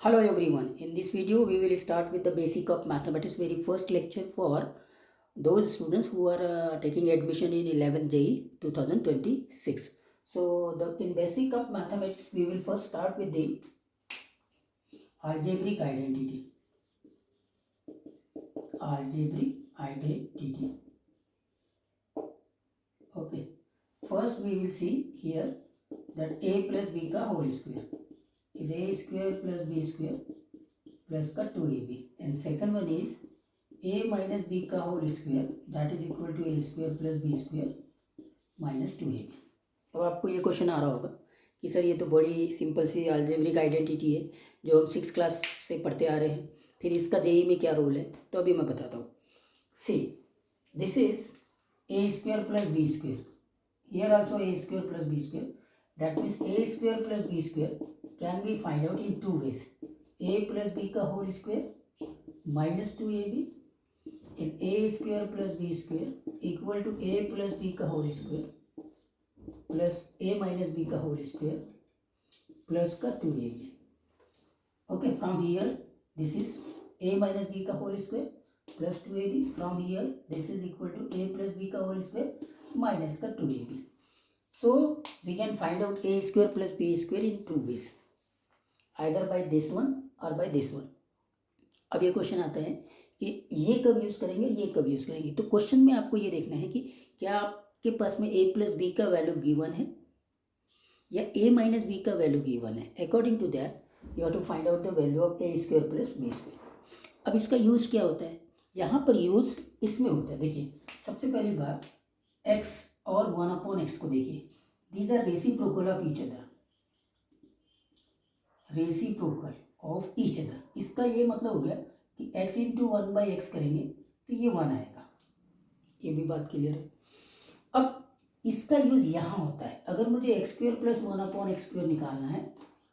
Hello everyone. In this video we will start with the basic of mathematics, very first lecture for those students who are taking admission in 11th JEE 2026. So in basic of mathematics we will first start with the algebraic identity. Algebraic identity. Okay. First we will see here that a plus b ka whole square is a square plus b square plus का 2ab, and second one is a minus b का whole square that is equal to a square plus b square minus 2ab. अब आपको ये question आ रहा होगा कि sir ये तो बड़ी सिंपल सी अलजेब्रिक आइडेंटिटी है जो हम 6th क्लास से पढ़ते आ रहे हैं, फिर इसका जेई में क्या रोल है, तो अभी मैं बताता हूँ. See this is a square plus b square, here also a square plus b square, that means a square plus b square can be find out in 2 ways. a plus b का whole square minus 2ab and a square plus b square equal to a plus b का whole square plus a minus b का whole square plus का 2ab. Okay, from here this is a minus b का whole square plus 2ab, from here this is equal to a plus b का whole square minus का 2ab. So we can find out a square plus b square in 2 ways, either by this one or by this one. अब ये question आता है कि ये कब use करेंगे, ये कब यूज़ करेंगे. तो क्वेश्चन में आपको ये देखना है कि क्या आपके पास में a प्लस बी का वैल्यू गिवन है या a माइनस बी का वैल्यू गिवन है. According to that you have to find out the value of a square plus b square. अब इसका यूज़ क्या होता है, यहाँ पर यूज़ इसमें होता है. देखिए सबसे पहली बात x और 1/x को देखिए, these are reciprocal of each other, reciprocal of each other. इसका ये मतलब हो गया कि x इंटू 1/x करेंगे तो ये 1 आएगा. ये भी बात क्लियर है. अब इसका यूज़ यहाँ होता है. अगर मुझे x square plus 1/x square निकालना है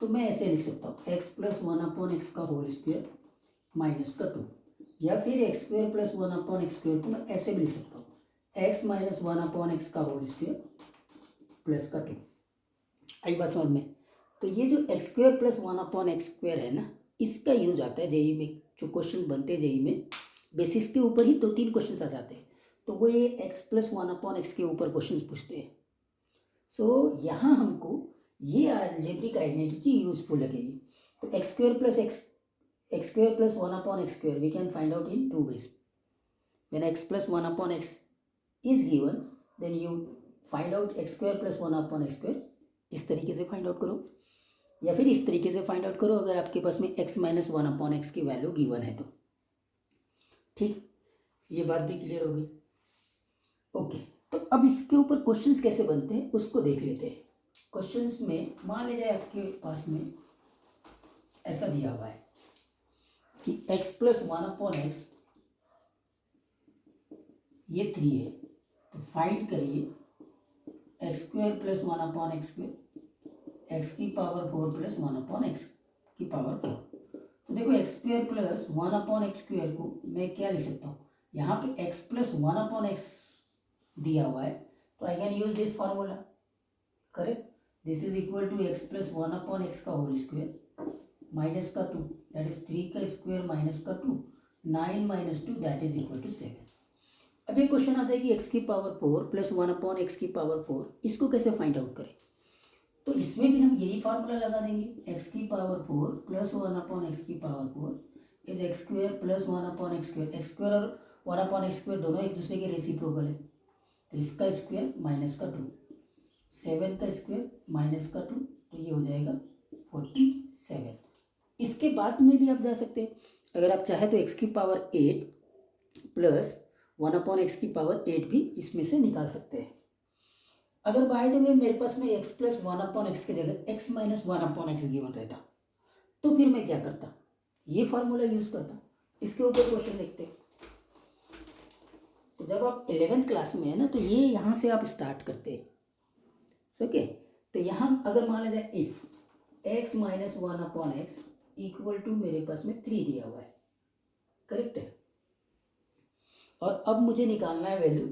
तो मैं ऐसे लिख सकता हूँ x प्लस 1/x का होल स्क्वेयर माइनस का 2, या फिर x square plus 1/x square को मैं ऐसे भी लिख सकता हूँ x माइनस 1/x का होल स्क्वेयर प्लस का 2. आई बात समझ में. तो ये जो x square plus 1/x square है ना, इसका यूज आता है जेई में. जो क्वेश्चन बनते हैं जेई में बेसिक्स के ऊपर ही 2-3 क्वेश्चन आ जाते हैं, तो वो ये x प्लस 1/x के ऊपर क्वेश्चन पूछते हैं. सो यहाँ हमको ये अलजेब्रिक आइडेंटिटी यूजफुल लगेगी. तो x square plus 1/x square we can find out in 2 ways. When x plus 1/x is given then you find out x square plus 1/x square. इस तरीके से फाइंड आउट करो या फिर इस तरीके से फाइंड आउट करो अगर आपके पास में x माइनस 1/x की वैल्यू गिवन है तो. ठीक, ये बात भी क्लियर हो गई. ओके, तो अब इसके ऊपर क्वेश्चंस कैसे बनते हैं उसको देख लेते हैं. क्वेश्चंस में मान लीजिए आपके पास में ऐसा दिया हुआ है कि x प्लस 1/x ये 3 है, तो फाइंड करिए x square plus 1/x square, x की पावर 4 प्लस 1/x की पावर 4. तो देखो x square plus 1/x square को मैं क्या लिख सकता हूँ, यहाँ पे x प्लस 1/x दिया हुआ है तो I can use this formula. Correct, this is equal to x plus 1/x का होल स्क्वेयर माइनस का 2, दैट इज 3 का स्क्वेयर माइनस का 2, 9 minus 2 that is equal to 7. अब एक क्वेश्चन आता है कि x की पावर 4 प्लस 1/x की पावर 4, इसको कैसे फाइंड आउट करें. तो इसमें भी हम यही फार्मूला लगा देंगे. x की पावर 4 प्लस 1/x की power 4 is x square plus 1/x square. X square और 1/x स्क्वेयर दोनों एक दूसरे के रेसिप्रोकल है, तो इसका स्क्वेयर माइनस का 2, 7 का स्क्वेयर माइनस का 2, तो ये हो जाएगा 47. इसके बाद में भी आप जा सकते हैं. अगर आप चाहे तो x की पावर 8 प्लस 1/x की पावर 8 भी इसमें से निकाल सकते हैं. अगर बाय द वे मेरे पास में x प्लस 1/x की जगह x माइनस 1/x गिवन रहता तो फिर मैं क्या करता, ये फार्मूला यूज करता. इसके ऊपर क्वेश्चन देखते हैं. तो जब आप 11th क्लास में है ना, तो ये यहाँ से आप स्टार्ट करते हैं. ओके, तो यहाँ अगर मान लिया जाए if x minus 1/x equal to मेरे पास में 3 दिया हुआ है. करेक्ट है. और अब मुझे निकालना है value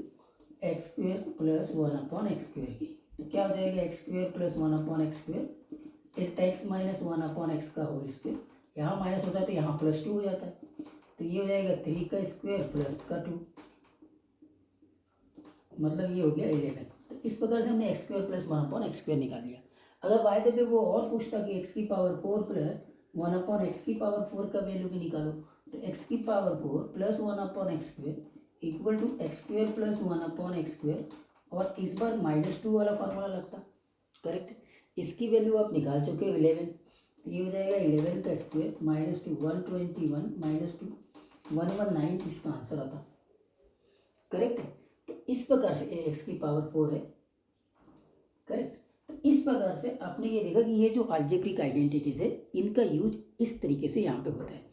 x square plus 1/x square की. तो क्या हो जाएगा, x square plus 1/x square is x minus 1/x का होल स्क्वेयर, यहाँ माइनस होता है तो यहाँ +2 हो जाता है, तो ये हो जाएगा 3 का स्क्वायर प्लस का 2, मतलब ये हो गया 11। तो इस प्रकार से हमने x² प्लस 1/x² निकाल लिया। अगर बाय द वे वो और पूछता कि x⁴ प्लस 1/x⁴ का वैल्यू भी निकालो, तो x⁴ plus 1/x² equal to x² plus 1/x², और इस बार -2 वाला फार्मूला लगता, करेक्ट। इसकी वैल्यू आप निकाल चुके हो 11, तो ये हो जाएगा 11 का स्क्वायर -2 121 -2 119, इसका आंसर आता, करेक्ट है। तो इस प्रकार से x⁴ है, करेक्ट। तो इस प्रकार से आपने ये देखा कि ये जो अलजेब्रिक आइडेंटिटीज है इनका यूज इस तरीके से यहाँ पे होता है।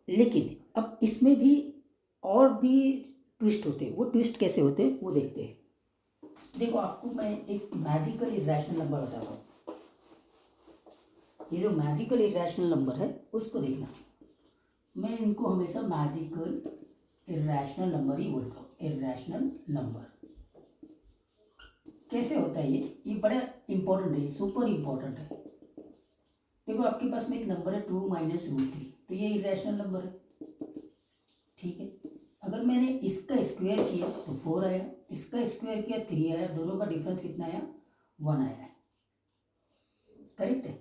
लेकिन अब इसमें भी और भी ट्विस्ट होते हैं, वो ट्विस्ट कैसे होते हैं वो देखते हैं। देखो आपको मैं एक मैजिकल इरेशनल नंबर बता रहा हूँ, ये जो मैजिकल इरेशनल नंबर है उसको देखना, मैं इनको हमेशा मैजिकल इरेशनल नंबर ही बोलता हूँ। इरेशनल नंबर कैसे होता है ये बड़ा इंपॉर्टेंट है, सुपर इंपॉर्टेंट है। देखो आपके पास में एक नंबर है 2 - √3, तो ये इरेशनल नंबर है, ठीक है। अगर मैंने इसका स्क्वायर किया तो 4 आया, इसका स्क्वायर किया 3 आया, दोनों का डिफरेंस कितना आया 1 आया है, करेक्ट है।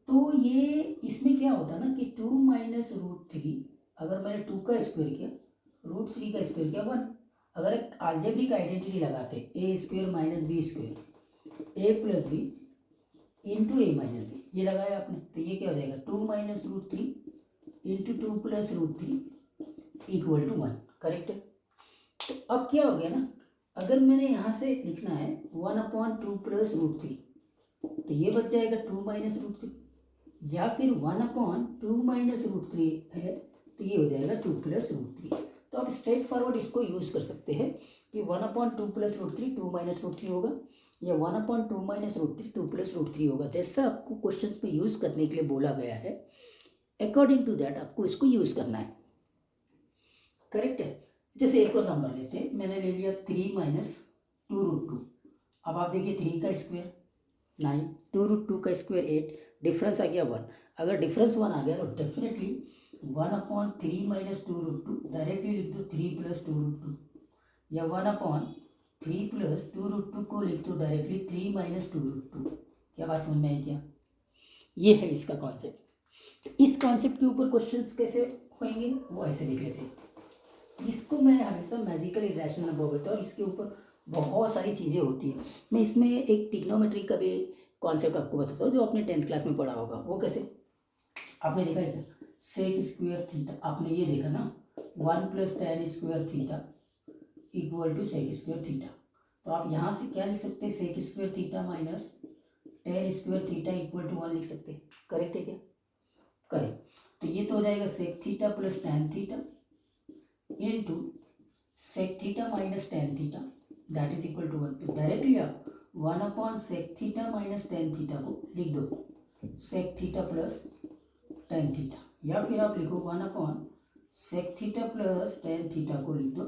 तो ये इसमें क्या होता है ना कि 2 - √3, अगर मैंने 2 का स्क्वायर किया, √3 का स्क्वायर किया 1। अगर एक अलजेब्रिक आइडेंटिटी लगाते a² - b² a + b into a - b, ये लगाया आपने, तो ये क्या हो जाएगा 2 - √3 इंटू 2 + √3 इक्वल टू 1, करेक्ट है। तो अब क्या हो गया ना, अगर मैंने यहाँ से लिखना है 1/2 + √3, तो ये बच जाएगा 2 - √3, या फिर 1/2 - √3 है तो ये हो जाएगा 2 + √3। तो आप स्ट्रेट फॉरवर्ड इसको यूज़ कर सकते हैं कि 1/2 + √3 2 - √3 होगा, या 1/2 - √3 2 + √3 होगा। जैसा आपको क्वेश्चन में यूज़ करने के लिए बोला गया है, अकॉर्डिंग टू दैट आपको इसको यूज़ करना है, करेक्ट है। जैसे एक और नंबर लेते हैं, मैंने ले लिया 3 - 2√2। अब आप देखिए 3 का स्क्वायर 9, 2√2 का स्क्वायर 8, डिफरेंस आ गया 1। अगर डिफरेंस 1 आ गया तो डेफिनेटली 1/3 - 2√2 डायरेक्टली लिख दो 3 + 2√2, या 1/3 + 2√2 को लिख दो डायरेक्टली 3 - 2√2। क्या बात समझ में आई क्या? ये है इसका कॉन्सेप्ट। इस कॉन्सेप्ट के ऊपर क्वेश्चंस कैसे होंगे वो ऐसे लिख लेते हैं। इसको मैं हमेशा मैजिकल इरेशनल नंबर बोलता हूँ, और इसके ऊपर बहुत सारी चीज़ें होती हैं। मैं इसमें एक ट्रिग्नोमेट्री का भी कॉन्सेप्ट आपको बताता हूँ जो आपने 10th क्लास में पढ़ा होगा। वो कैसे, आपने देखा है क्या, सेक स्क्वायर थीटा, आपने ये देखा ना 1 + tan square theta equal to sec square theta. तो आप यहाँ से क्या लिख सकते हैं, sec square theta minus tan square theta equal to 1 लिख सकते हैं, करेक्ट है क्या? करेक्ट। तो ये तो हो जाएगा sec theta plus tan theta into sec theta minus tan theta that is equal to 1। तो डायरेक्टली आप 1/सेक थीटा माइनस tan थीटा को लिख दो sec theta plus tan theta, या फिर आप लिखो 1/सेक थीटा प्लस tan थीटा को लिख दो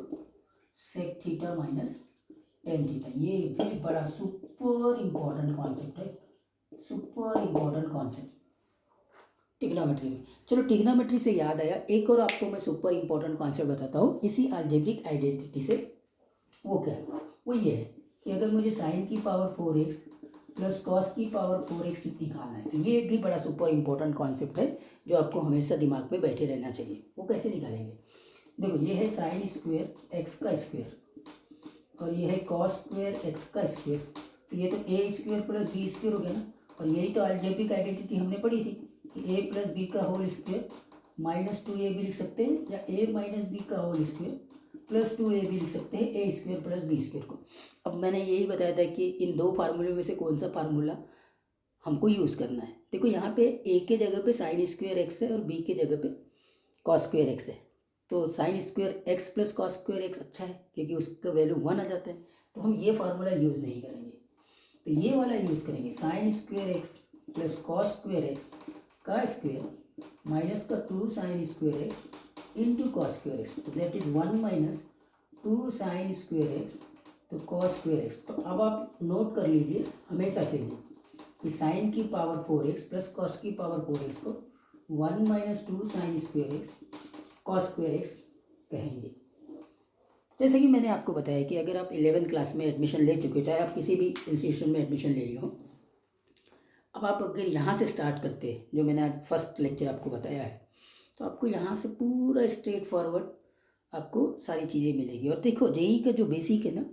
sec theta minus tan theta. ये भी बड़ा सुपर इम्पोर्टेंट कॉन्सेप्ट है, सुपर इम्पोर्टेंट कॉन्सेप्ट ट्रिग्नोमेट्री में। चलो ट्रिग्नोमेट्री से याद आया, एक और आपको मैं सुपर इम्पोर्टेंट कॉन्सेप्ट बताता हूँ इसी अलजेब्रिक आइडेंटिटी से। वो क्या है, वो ये है कि अगर मुझे साइन की पावर 4x प्लस कॉस की पावर 4x निकालना है, तो ये भी बड़ा सुपर इम्पोर्टेंट कॉन्सेप्ट है जो आपको हमेशा दिमाग में बैठे रहना चाहिए। वो कैसे निकालेंगे, देखो ये है साइन स्क्वायर एक्स का स्क्वायर और ये है कॉस स्क्वायर एक्स का स्क्वायर, तो ये तो a² प्लस b² हो गया ना। और यही तो अलजेब्रिक आइडेंटिटी हमने पढ़ी थी कि a + b का होल स्क्वायर -2a भी लिख सकते हैं, या a - b का होल स्क्वायर +2a भी लिख सकते हैं a² प्लस b² को। अब मैंने यही बताया था कि इन दो फार्मूले में से कौन सा फार्मूला हमको यूज़ करना है। देखो यहाँ पे a के जगह पे साइन स्क्वायर एक्स है और b के जगह पे कॉस स्क्वायर एक्स है, तो sign square X plus cos square x अच्छा है क्योंकि उसका वैल्यू 1 आ जाता है। तो हम ये फार्मूला यूज़ नहीं करेंगे, तो ये वाला यूज़ करेंगे sine square X plus cos square X का स्क्वायर माइनस का 2 sine square X into cos square x, तो that is 1 - 2 sine square x तो कॉस स्क्वायर एक्स। तो अब आप नोट कर लीजिए हमेशा के लिए कि साइन की पावर 4x प्लस कॉस की पावर 4x को 1 - 2 sin square x cos square x कहेंगे। जैसे कि मैंने आपको बताया कि अगर आप 11th क्लास में एडमिशन ले चुके हो, चाहे आप किसी भी इंस्टीट्यूशन में एडमिशन ले लिए हो, अब आप अगर यहाँ से स्टार्ट करते हैं, जो मैंने आज फर्स्ट लेक्चर आपको बताया है, तो आपको यहाँ से पूरा स्ट्रेट फॉरवर्ड आपको सारी चीज़ें मिलेगी। और देखो जेई का जो बेसिक है ना,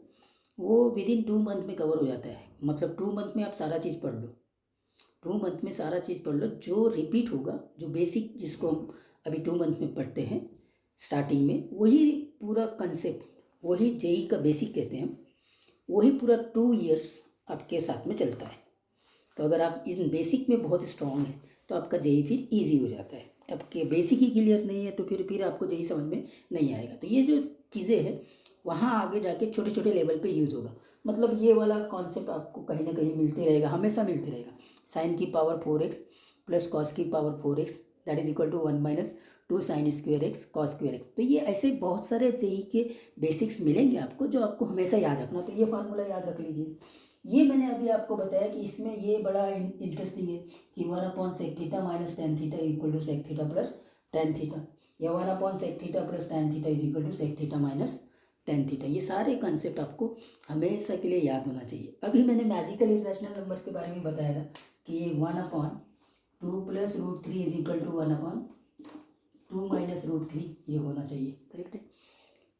वो विदिन 2 मंथ में कवर हो जाता है। मतलब 2 मंथ में आप सारा चीज़ पढ़ लो, 2 मंथ में सारा चीज़ पढ़ लो। जो रिपीट होगा, जो बेसिक जिसको हम अभी 2 मंथ में पढ़ते हैं स्टार्टिंग में, वही पूरा कंसेप्ट, वही जेई का बेसिक कहते हैं, वही पूरा 2 ईयर्स आपके साथ में चलता है। तो अगर आप इन बेसिक में बहुत स्ट्रॉन्ग है तो आपका जेई फिर ईजी हो जाता है। आपके बेसिक ही क्लियर नहीं है तो फिर आपको जेई समझ में नहीं आएगा। तो ये जो चीज़ें हैं वहाँ आगे जाके छोटे छोटे लेवल पे यूज़ होगा। मतलब ये वाला कॉन्सेप्ट आपको कहीं ना कहीं मिलते रहेगा, हमेशा मिलते रहेगा। साइन की पावर 4x प्लस कॉस की power 4x that is equal to 1 - 2 sin square x cos square x. तो ये ऐसे बहुत सारे जेई के बेसिक्स मिलेंगे आपको, जो आपको हमेशा याद रखना। तो ये फार्मूला याद रख लीजिए। ये मैंने अभी आपको बताया कि इसमें ये बड़ा इंटरेस्टिंग है कि 1/sec theta minus tan theta equal to sec theta plus tan theta, या 1/sec theta plus tan theta is equal to sec theta minus tan theta. ये सारे कॉन्सेप्ट आपको हमेशा के लिए याद होना चाहिए। अभी मैंने मैजिकल इरेशनल नंबर के बारे में बताया था कि ये 1/2 plus √3 is equal to 1/2 minus √3 ये होना चाहिए, करेक्ट है।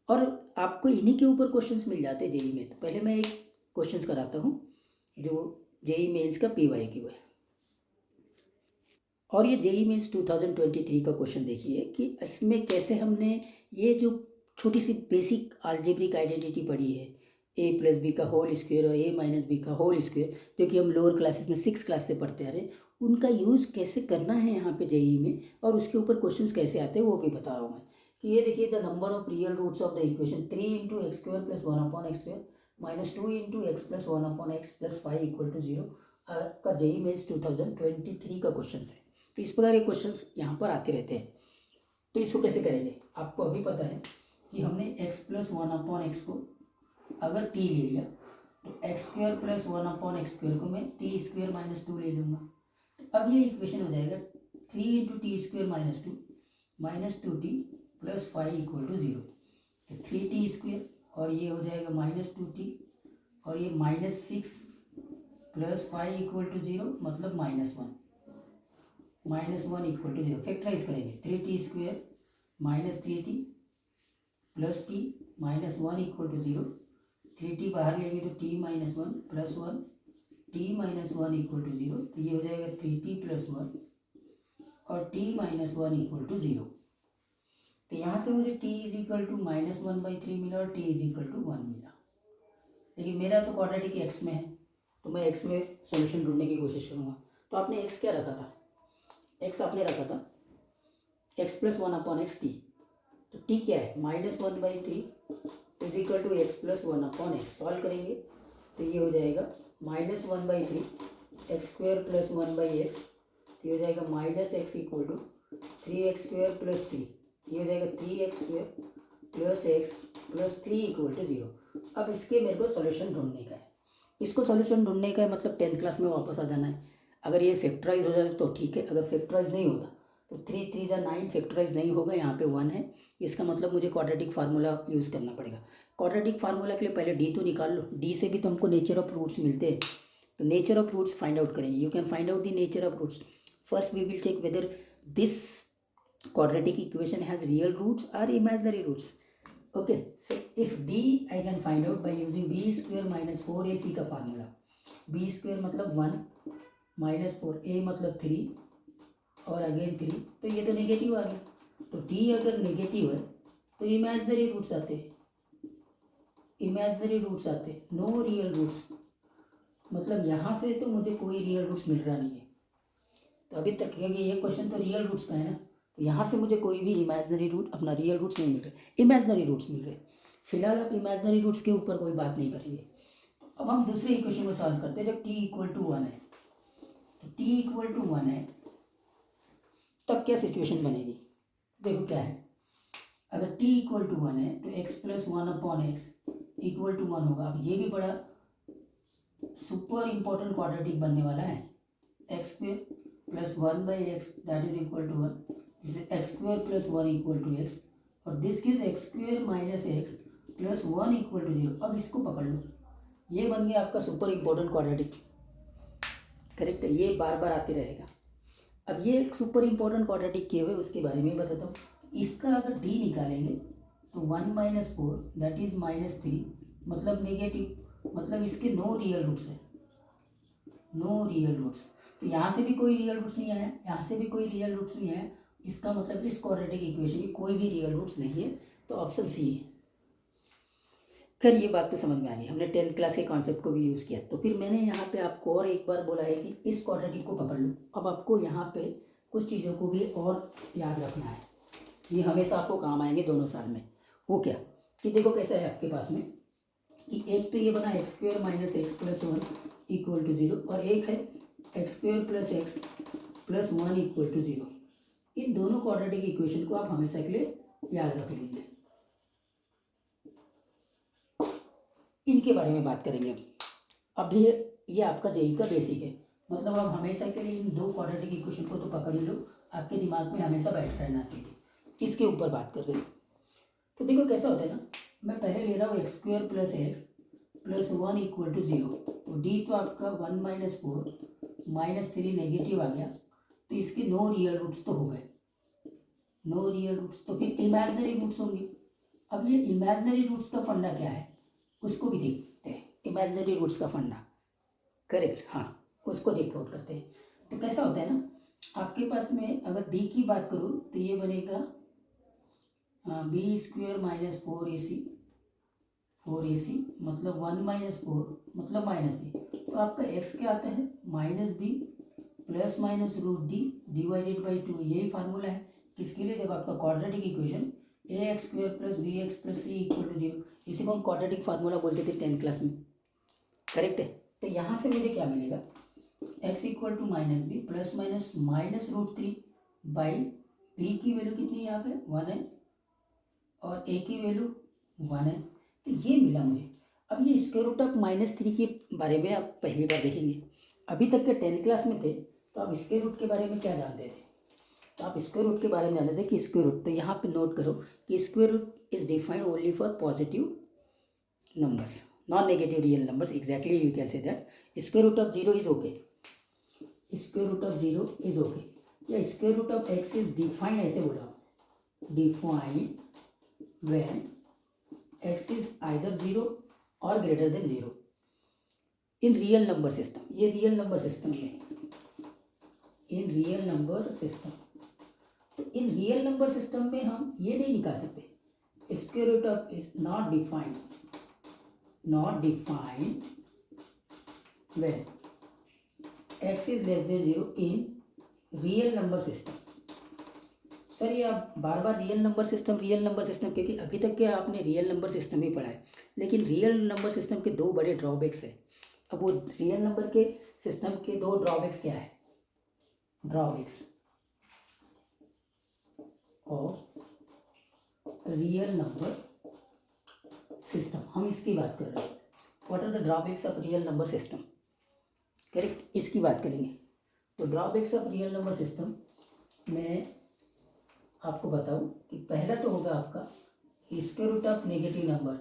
और आपको इन्हीं के ऊपर क्वेश्चंस मिल जाते हैं जेई में। तो पहले मैं एक क्वेश्चंस कराता हूँ जो जेई मेंस का PYQ है। और ये जेई मेंस 2023 का क्वेश्चन देखिए कि इसमें कैसे हमने ये जो छोटी सी बेसिक अलजेब्रिक आइडेंटिटी पढ़ी है, a+b का होल स्क्वायर और a - b का होल स्क्वायर, जो कि हम लोअर क्लासेस में 6th क्लास से पढ़ते आ रहे हैं, उनका यूज़ कैसे करना है यहाँ पे जेई में, और उसके ऊपर क्वेश्चंस कैसे आते हैं वो भी बता रहा हूँ मैं। कि ये देखिए, the number of real roots of the equation 3 × x² + 1/x² - 2 × x + 1/x + 5 = 0 का जेई मेंस 2023 का क्वेश्चन है। तो इस प्रकार के क्वेश्चंस यहाँ पर आते रहते हैं। तो इसको कैसे करेंगे, आपको अभी पता है कि हमने x + 1/x को अगर t ले लिया तो x² + 1/x² को मैं t² - 2 ले लूँगा। तो अब ये इक्वेशन हो जाएगा 3 × t² - 2 - 2t + 5 = 0। तो 3t² और ये हो जाएगा -2t और ये -6 + 5 = 0, मतलब -1 = 0। फैक्टराइज करेंगे 3t² - 3t + t -1 = 0। 3t बाहर लेंगे तो t - 1 + 1 t - 1 = 0। तो ये हो जाएगा 3t + 1 और t - 1 = 0। तो यहाँ से मुझे t = -1/3 मिला और t = 1 मिला। लेकिन मेरा तो क्वाड्रेटिक x में है तो मैं x में सॉल्यूशन ढूंढने की कोशिश करूँगा। तो आपने x क्या रखा था, x आपने रखा था x + 1/x t। तो t क्या है, -1/3 is equal to x + 1/x। Solve करेंगे तो ये हो जाएगा -1/3 x² + 1/x। तो ये हो जाएगा -x = 3x² + 3। ये हो जाएगा 3x² + x + 3 = 0। अब इसके मेरे को सॉल्यूशन ढूंढने का है। इसको सॉल्यूशन ढूंढने का है मतलब 10th क्लास में वापस आ जाना है। अगर ये फैक्टराइज हो जाए तो ठीक है, अगर फैक्टराइज नहीं होता तो 3 3 × 9 फैक्टराइज नहीं होगा, यहाँ पे 1 है। इसका मतलब मुझे क्वाड्रेटिक फार्मूला यूज़ करना पड़ेगा। क्वाड्रेटिक फार्मूला के लिए पहले डी तो निकाल लो, डी से भी तो हमको नेचर ऑफ रूट्स मिलते हैं। तो nature of roots find out करेंगे। You can find out the nature of roots. First we will check whether this quadratic equation has real roots or imaginary roots. Okay, so if d I can find out by using b² - 4ac का formula. b² मतलब 1 - 4, a मतलब 3 और again 3, तो ये तो negative आ गया। तो d अगर नेगेटिव है तो इमेजिनरी रूट्स आते हैं, इमेजिनरी रूट्स आते हैं, नो रियल रूट्स। मतलब यहाँ से तो मुझे कोई रियल रूट्स मिल रहा नहीं है। तो अभी तक क्योंकि ये क्वेश्चन तो रियल रूट्स का है ना, तो यहाँ से मुझे कोई भी इमेजिनरी रूट, अपना रियल रूट्स नहीं मिल रहे, इमेजिनरी रूट्स मिल रहे। फिलहाल आप इमेजिनरी रूट्स के ऊपर कोई बात नहीं करेंगे। अब हम दूसरे इक्वेशन को सॉल्व करते हैं। जब t = 1 है, तो t = 1 है तब क्या सिचुएशन बनेगी, देखो क्या है। अगर t = 1 है तो x + 1/x = 1 होगा। अब ये भी बड़ा सुपर इंपॉर्टेंट क्वाड्रेटिक बनने वाला है। x² plus 1/x that is equal to 1, this is X square plus 1 equal to X, और this gives X square minus x plus 1 equal to 0। अब इसको पकड़ लो, ये बन गया आपका सुपर इम्पोर्टेंट क्वाड्रेटिक, करेक्ट है, ये बार बार आते रहेगा। अब ये एक सुपर इम्पोर्टेंट क्वाड्रेटिक किए हुए उसके बारे में बताता हूँ। इसका अगर डी निकालेंगे तो 1 माइनस 4 दैट इज -3, मतलब नेगेटिव, मतलब इसके नो रियल रूट्स है, नो रियल रूट्स। तो यहाँ से भी कोई रियल रूट्स नहीं आया, यहाँ से भी कोई रियल रूट्स नहीं आया, इसका मतलब इस क्वाड्रेटिक इक्वेशन की कोई भी रियल रूट्स नहीं है, तो ऑप्शन सी है। खैर ये बात तो समझ में आ गई, हमने 10th क्लास के कॉन्सेप्ट को भी यूज़ किया। तो फिर मैंने यहाँ पे आपको और एक बार बोला है कि इस क्वाड्रेटिक को पकड़ लो। अब आपको यहाँ पे कुछ चीज़ों को भी और याद रखना है, ये हमेशा आपको काम आएंगे दोनों साल में। वो क्या कि देखो कैसा है आपके पास में कि एक तो ये बना x square minus x plus 1 equal to 0, और एक है x square plus x plus 1 equal to 0। इन दोनों क्वाड्रेटिक इक्वेशन को आप हमेशा के लिए याद रख लीजिए। इनके बारे में बात करेंगे अब। अभी ये आपका जेई का बेसिक है, मतलब आप हमेशा के लिए इन दो क्वाड्रेटिक इक्वेशन को तो पकड़ ही लो, आपके दिमाग में हमेशा बैठ रहना चाहिए। इसके ऊपर बात कर रहे हैं तो देखो कैसा होता है ना, मैं पहले ले रहा हूँ x square plus x plus 1 equal to 0, तो डी तो आपका 1 माइनस 4 -3 नेगेटिव आ गया, तो इसके नो रियल रूट्स तो हो गए, नो रियल रूट्स, तो फिर इमेजिनरी रूट्स होंगे। अब ये इमेजिनरी रूट्स का फंडा क्या है उसको भी देखते हैं, इमेजिनरी रूट्स का फंडा, करेक्ट, हाँ उसको चेक आउट करते हैं। तो कैसा होता है ना, आपके पास में अगर डी की बात करूँ तो ये बनेगा बी स्क्वायर माइनस 4ac मतलब 1 माइनस 4 मतलब -3, तो आपका एक्स क्या आता है -b plus minus root D divided by 2, यही फार्मूला है किसके लिए, जब आपका quadratic equation a x square plus b x plus c equal to 0, इसी को हम क्वाड्रेटिक फार्मूला बोलते थे 10th क्लास में, करेक्ट है। तो यहाँ से मुझे क्या मिलेगा, x equal to -b plus minus root 3 by b की वैल्यू कितनी है यहाँ पे 1 है, और ए की वैल्यू 1 है, तो ये मिला मुझे। अब ये स्क्वायर रूट ऑफ -3 के बारे में आप पहली बार देखेंगे, अभी तक के 10th क्लास में थे तो आप स्क्वायर रूट के बारे में क्या जानते थे, तो आप स्क्वायर रूट के बारे में जानते थे कि स्क्वायर रूट, तो यहाँ पे नोट करो कि square root is defined only for positive numbers, non negative real numbers, exactly you can say that square root of 0 is okay, square root of 0 is okay, या square root of X is defined, ऐसे बोला defined when x is either 0 or greater than 0 in real number system, ये real number system में, in real number system, तो in real number system में हम ये नहीं निकाल सकते, square root of is not defined when x is less than 0 in real number system. Sir ये आप बार बार रियल नंबर सिस्टम क्योंकि अभी तक के आपने रियल नंबर सिस्टम ही पढ़ा है, लेकिन रियल नंबर सिस्टम के दो बड़े ड्रॉबैक्स हैं। अब वो रियल नंबर के सिस्टम के दो ड्रॉबैक्स क्या है, drawbacks of real number system, हम इसकी बात कर रहे हैं, what are the drawbacks of real number system, correct, इसकी बात करेंगे। तो drawbacks of real number system में आपको बताऊं कि पहला तो होगा आपका square root of negative number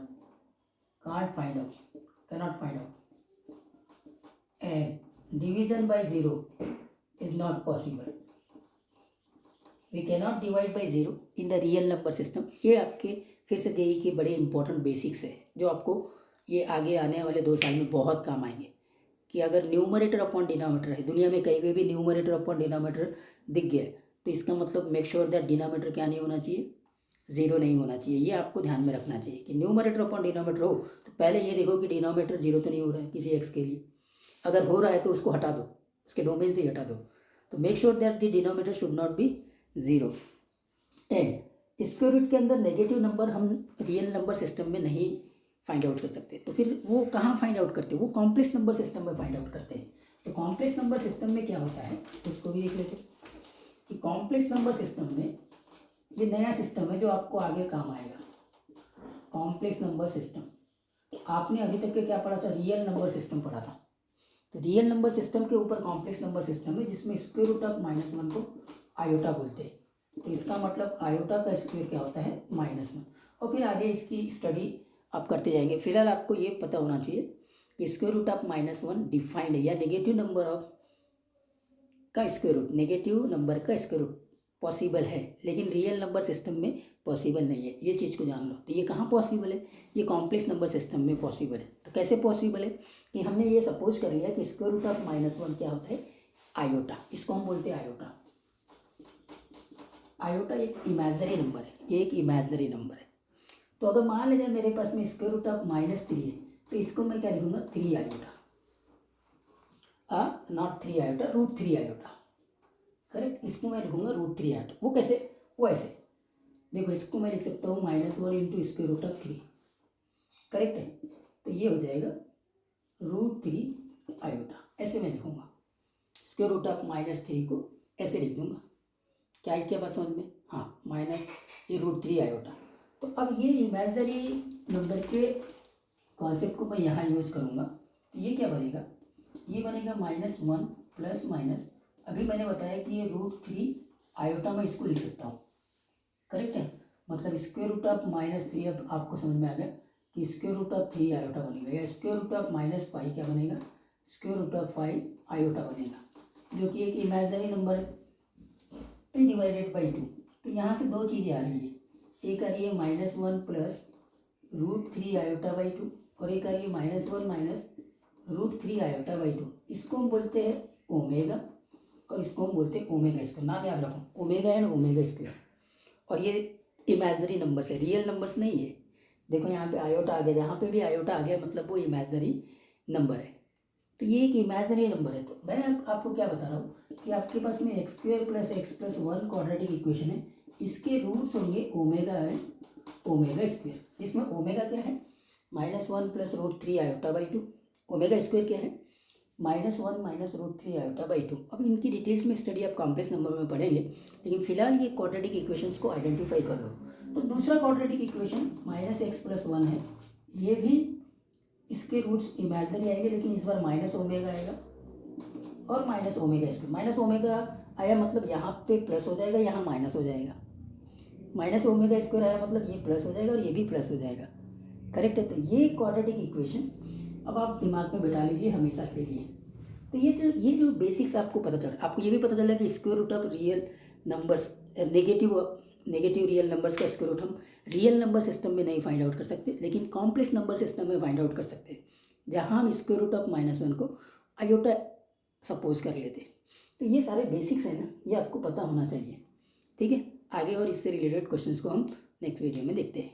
cannot find out and division by 0 is not possible, we cannot divide by 0 in the real number system. ये आपके फिर से जेई के बड़े इंपॉर्टेंट बेसिक्स है जो आपको ये आगे आने वाले 2 साल में बहुत काम आएंगे, कि अगर न्यूमरेटर अपॉन डिनोमिनेटर है, दुनिया में कहीं पे भी न्यूमरेटर अपॉन डिनोमिनेटर दिख गया तो इसका मतलब मेक श्योर दैट डिनोमिनेटर क्या नहीं होना चाहिए, 0 नहीं होना चाहिए। ये आपको ध्यान में रखना चाहिए कि न्यूमरेटर अपॉन डिनोमिनेटर हो तो पहले ये देखो कि डिनोमिनेटर 0 तो नहीं हो रहा है किसी एक्स के लिए, अगर हो रहा है तो उसको हटा दो, उसके डोमेन से ही हटा दो, तो make sure that the denominator should not be 0। And square root के अंदर नेगेटिव नंबर हम रियल नंबर सिस्टम में नहीं फाइंड आउट कर सकते, तो फिर वो कहाँ फाइंड आउट करते हैं, वो कॉम्प्लेक्स नंबर सिस्टम में फाइंड आउट करते हैं। तो कॉम्प्लेक्स नंबर सिस्टम में क्या होता है उसको भी देख लेते हैं कि कॉम्प्लेक्स नंबर सिस्टम में ये नया सिस्टम है जो आपको आगे काम आएगा। कॉम्प्लेक्स नंबर सिस्टम आपने अभी तक के क्या पढ़ा था, रियल नंबर सिस्टम पढ़ा था, तो रियल नंबर सिस्टम के ऊपर कॉम्प्लेक्स नंबर सिस्टम है जिसमें स्क्वायर रूट ऑफ -1 को आयोटा बोलते हैं। तो इसका मतलब आयोटा का स्क्वायर क्या होता है -1। और फिर आगे इसकी स्टडी आप करते जाएंगे। फिलहाल आपको ये पता होना चाहिए कि स्क्वायर रूट ऑफ -1 डिफाइंड है, या नेगेटिव नंबर ऑफ का स्क्वायर रूट, नेगेटिव नंबर का स्क्वायर रूट पॉसिबल है, लेकिन रियल नंबर सिस्टम में पॉसिबल नहीं है। ये चीज़ को जान लो। तो ये कहाँ पॉसिबल है? ये कॉम्प्लेक्स नंबर सिस्टम में पॉसिबल है। तो कैसे पॉसिबल है कि हमने ये सपोज कर लिया कि स्क्वायर रूट ऑफ -1 क्या होता है? आयोटा। इसको हम बोलते हैं आयोटा। आयोटा एक इमेजिनरी नंबर है, ये एक इमेजिनरी नंबर है। तो अगर मान लीजिए मेरे पास में स्क्वायर रूट ऑफ -3 है, तो इसको मैं क्या लिखूंगा? 3 iota, not 3 iota, √3 iota. Correct. इसको मैं लिखूंगा √3 आयोटा। वो कैसे? वो ऐसे देखो, इसको मैं लिख सकता हूँ -1 into square root of 3। Correct है। तो ये हो जाएगा √3 आयोटा। ऐसे मैं लिखूंगा, स्क्वायर रूट ऑफ -3 को ऐसे लिख दूंगा। क्या बात समझ में? हाँ, माइनस ये √3 आयोटा। तो अब ये इमेजिनरी नंबर के कॉन्सेप्ट को मैं यहाँ यूज़ करूँगा। तो ये क्या बनेगा? ये बनेगा -1 प्लस माइनस, अभी मैंने बताया कि ये √3 आयोटा में इसको लिख सकता हूँ। करेक्ट है। मतलब स्क्वायर रूट ऑफ -3, अब आपको समझ में आ गया कि स्क्वायर रूट ऑफ 3 आयोटा बनेगा, या स्क्वायर रूट ऑफ -5 क्या बनेगा? स्क्वायर रूट ऑफ 5 आयोटा बनेगा, जो कि एक इमेजिनरी नंबर है। तो डिवाइडेड बाई 2। तो यहाँ से दो चीज़ें आ रही है, एक आ रही है -1 प्लस √3 आयोटा बाई 2, और एक आ रही है -1 माइनस √3 आयोटा बाई 2। इसको हम बोलते हैं ओमेगा, और इसको हम बोलते हैं ओमेगा स्क्वायर। नाम याद रखो, ओमेगा एंड ओमेगा स्क्वायर। और ये इमेजिनरी नंबर्स है, रियल नंबर्स नहीं है। देखो यहाँ पे आयोटा आ गया, जहाँ पे भी आयोटा आ गया मतलब वो इमेजिनरी नंबर है। तो ये एक इमेजिनरी नंबर है। तो मैं आपको क्या बता रहा हूँ कि आपके पास में x² plus x+1 quadratic equation है। इसके रूट्स होंगे ओमेगा एंड ओमेगा स्क्वायर। इसमें ओमेगा क्या है? -1 plus √3 iota by 2। Omega square क्या है? -1 माइनस √3 आयोटा बाई 2। अब इनकी डिटेल्स में स्टडी आप कॉम्प्लेक्स नंबर में पढ़ेंगे, लेकिन फिलहाल ये क्वाड्रेटिक इक्वेशंस को आइडेंटिफाई कर लो। तो दूसरा क्वाड्रेटिक इक्वेशन -x+1 है, ये भी इसके रूट्स इमेजिनरी आएंगे, लेकिन इस बार माइनस ओमेगा आएगा और minus omega square. Minus omega आया मतलब यहाँ पे प्लस हो जाएगा, यहाँ माइनस हो जाएगा। माइनस ओमेगा स्क्वायर आया मतलब ये प्लस हो जाएगा और ये भी प्लस हो जाएगा। करेक्ट है। तो ये क्वाड्रेटिक इक्वेशन अब आप दिमाग में बैठा लीजिए हमेशा के लिए। तो ये जो बेसिक्स आपको पता चला, आपको ये भी पता चला कि square root of real numbers, negative real numbers का स्क्वायर रूट हम रियल नंबर सिस्टम में नहीं फाइंड आउट कर सकते, लेकिन कॉम्प्लेक्स नंबर सिस्टम में फाइंड आउट कर सकते हैं, जहाँ हम स्क्वायर रूट ऑफ -1 को आयोटा सपोज कर लेते हैं। तो ये सारे बेसिक्स हैं ना, ये आपको पता होना चाहिए। ठीक है। आगे और इससे रिलेटेड क्वेश्चंस को हम नेक्स्ट वीडियो में देखते हैं।